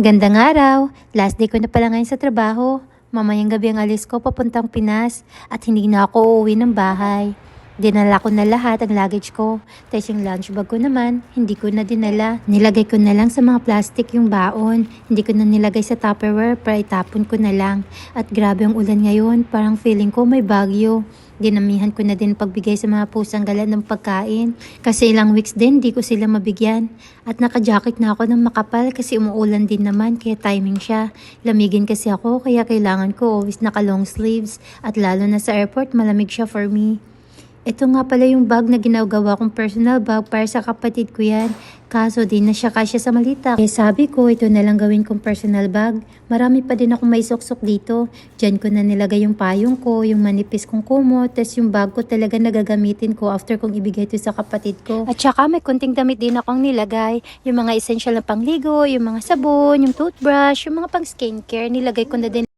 Gandang araw! Last day ko na pala ngayon sa trabaho. Mamayang gabi ang alis ko papuntang Pinas at hindi na ako uuwi ng bahay. Dinala ko na lahat ang luggage ko. Tapos yung lunch bag ko naman, hindi ko na dinala. Nilagay ko na lang sa mga plastic yung baon. Hindi ko na nilagay sa Tupperware para itapon ko na lang. At grabe ang ulan ngayon, parang feeling ko may bagyo. Dinamihan ko na din pagbigay sa mga pusang gala ng pagkain. Kasi ilang weeks din, di ko sila mabigyan. At naka-jacket na ako ng makapal kasi umuulan din naman, kaya timing siya. Lamigin kasi ako, kaya kailangan ko always naka-long sleeves. At lalo na sa airport, malamig siya for me. Ito nga pala yung bag na ginagawa kong personal bag para sa kapatid ko yan. Kaso di na siya kasya sa malita. Eh sabi ko, ito na lang gawin kong personal bag. Marami pa din akong may suksok dito. Diyan ko na nilagay yung payong ko, yung manipis kong kumot, tas yung bag ko talaga nagagamitin ko after kong ibigay ito sa kapatid ko. At saka may kunting damit din akong nilagay. Yung mga essential na pangligo, yung mga sabon, yung toothbrush, yung mga pang skincare, nilagay ko na din.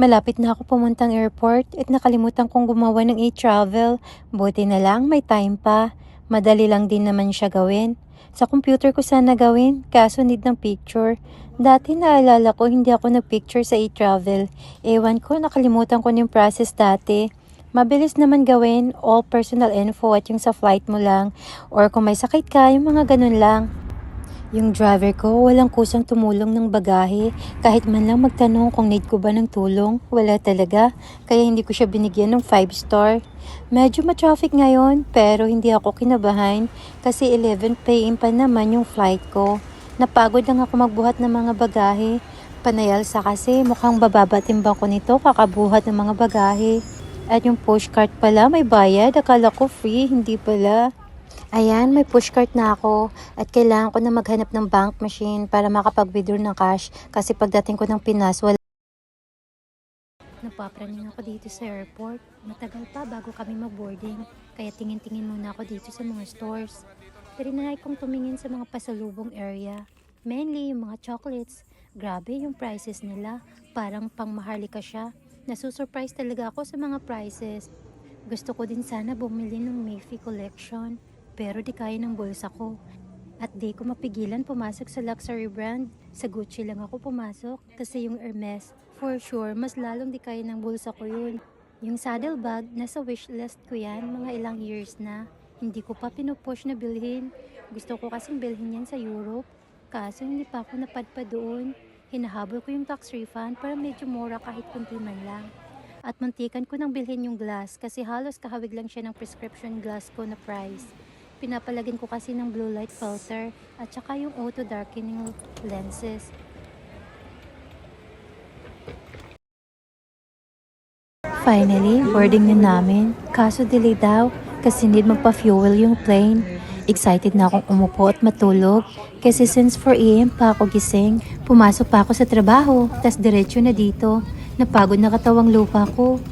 Malapit na ako pumuntang airport at nakalimutan kong gumawa ng e-travel. Buti na lang may time pa. Madali lang din naman siya gawin. Sa computer ko sana gawin, kaso need ng picture. Dati naalala ko hindi ako nag-picture sa e-travel. Ewan ko, nakalimutan ko yung process dati. Mabilis naman gawin, all personal info at yung sa flight mo lang. Or kung may sakit ka, yung mga ganun lang. Yung driver ko, walang kusang tumulong ng bagahe. Kahit man lang magtanong kung need ko ba ng tulong, wala talaga. Kaya hindi ko siya binigyan ng 5-star. Medyo ma-traffic ngayon, pero hindi ako kinabahan kasi 11 p.m. pa naman yung flight ko. Napagod lang ako magbuhat ng mga bagahe. Panayalsa kasi mukhang bababa timbang ko nito kakabuhat ng mga bagahe. At yung pushcart pala may bayad, akala ko free, hindi pala. Ayan, may pushcart na ako at kailangan ko na maghanap ng bank machine para makapag-withdraw ng cash kasi pagdating ko ng Pinas, wala. Napapraning ako dito sa airport. Matagal pa bago kami mag-boarding, kaya tingin-tingin muna ako dito sa mga stores. Trinay kong tumingin sa mga pasalubong area, mainly yung mga chocolates. Grabe yung prices nila, parang pangmaharlika siya. Nasusurprise talaga ako sa mga prices. Gusto ko din sana bumili ng Mayfi collection. Pero di kaya ng bulsa ko. At di ko mapigilan pumasok sa luxury brand. Sa Gucci lang ako pumasok kasi yung Hermes, for sure, mas lalong di kaya ng bulsa ko yun. Yung saddle bag, nasa wishlist ko yan mga ilang years na. Hindi ko pa pinupush na bilhin. Gusto ko kasing bilhin yan sa Europe. Kaso hindi pa ako napadpad doon. Hinahabol ko yung tax refund para medyo mura kahit kunti man lang. At muntikan ko nang bilhin yung glass kasi halos kahawig lang siya ng prescription glass ko na price. Pinapalagyan ko kasi ng blue light filter at saka yung auto darkening lenses. Finally, boarding na namin. Kaso delay daw kasi need magpa-fuel yung plane. Excited na akong umupo at matulog kasi since 4 a.m. pa ako gising. Pumasok pa ako sa trabaho, tas diretso na dito. Napagod na katawang lupa ko.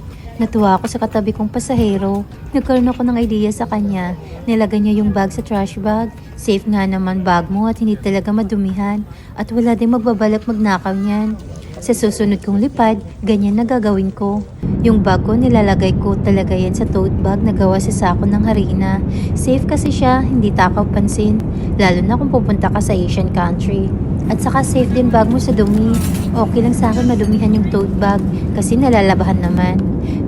Natuwa ako sa katabi kong pasahero. Nagkaroon ako ng idea sa kanya. Nilagay niya yung bag sa trash bag. Safe nga naman bag mo at hindi talaga madumihan. At wala din magbabalak magnakaw niyan. Sa susunod kong lipad, ganyan na gagawin ko. Yung bag ko nilalagay ko talaga yan sa tote bag na gawa sa sako ng harina. Safe kasi siya, hindi takaw pansin. Lalo na kung pupunta ka sa Asian country. At saka safe din bag mo sa dumi. Okay lang sa akin madumihan yung tote bag kasi nalalabahan naman.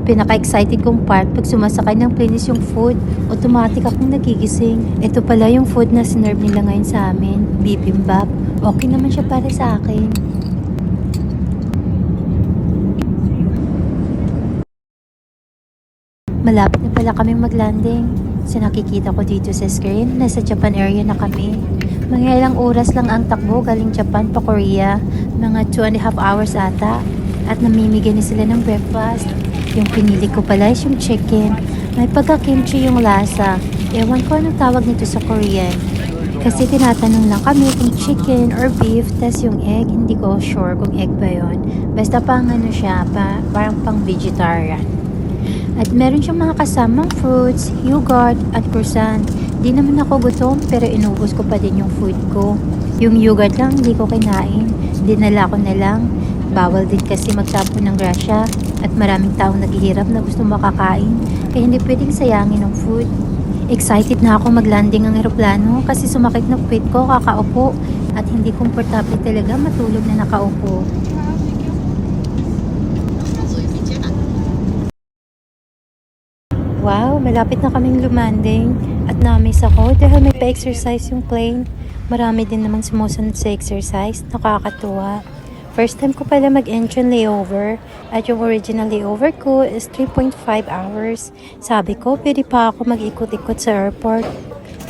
Pinaka-excited kong part pag sumasakay ng plane is yung food. Automatic akong nagigising. Ito pala yung food na sinerve nila ngayon sa amin. Bibimbap. Okay naman siya para sa akin. Malapit na pala kaming mag-landing. Sa nakikita ko dito sa screen, nasa Japan area na kami. Mga ilang oras lang ang takbo galing Japan pa Korea. Mga 2.5 hours ata. At namimigay na sila ng breakfast. Yung pinili ko pala is yung chicken. May pagka-kimchi yung lasa. Ewan ko anong tawag nito sa Korean. Kasi tinatanong lang kami kung chicken or beef, tas yung egg, hindi ko sure kung egg ba yun. Basta pang ano siya, parang pang vegetarian. At meron siyang mga kasamang fruits, yogurt, at croissant. Di naman ako gutom pero inubos ko pa din yung food ko. Yung yogurt lang hindi ko kinain. Dinala ko na lang. Bawal din kasi magtapon ng grasya at maraming taong naghihirap na gusto makakain kaya hindi pwedeng sayangin ng food. Excited na ako mag-landing ang eroplano kasi sumakit na puwit ko kakaupo. at hindi komportable talaga matulog na nakaupo. Wow, malapit na kaming lumanding at na-miss ako dahil may pa-exercise yung plane. Marami din namang sumusunod sa exercise, nakakatuwa. First time ko pala mag-engine layover at yung original layover ko is 3.5 hours. Sabi ko, pwede pa ako mag-ikot-ikot sa airport.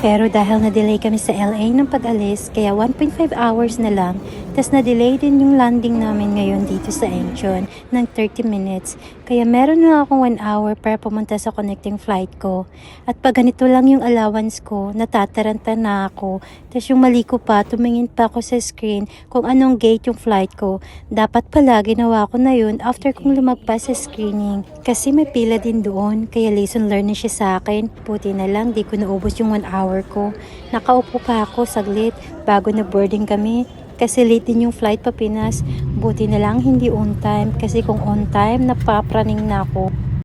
Pero dahil na-delay kami sa LA ng pag-alis, kaya 1.5 hours na lang. Tapos na-delay din yung landing namin ngayon dito sa Incheon ng 30 minutes. Kaya meron na akong 1 hour para pumunta sa connecting flight ko. At pag ganito lang yung allowance ko, natataranta na ako. Tapos yung mali ko pa, tumingin pa ako sa screen kung anong gate yung flight ko. Dapat pala ginawa ko na yun after kong lumagpas sa screening. Kasi may pila din doon, kaya lesson learned na siya sa akin. Buti na lang, di ko naubos yung 1 hour ko. Nakaupo pa ako saglit bago na boarding kami. Kasi late din yung flight pa Pinas. Buti na lang hindi on time. Kasi kung on time, napapraning na ako.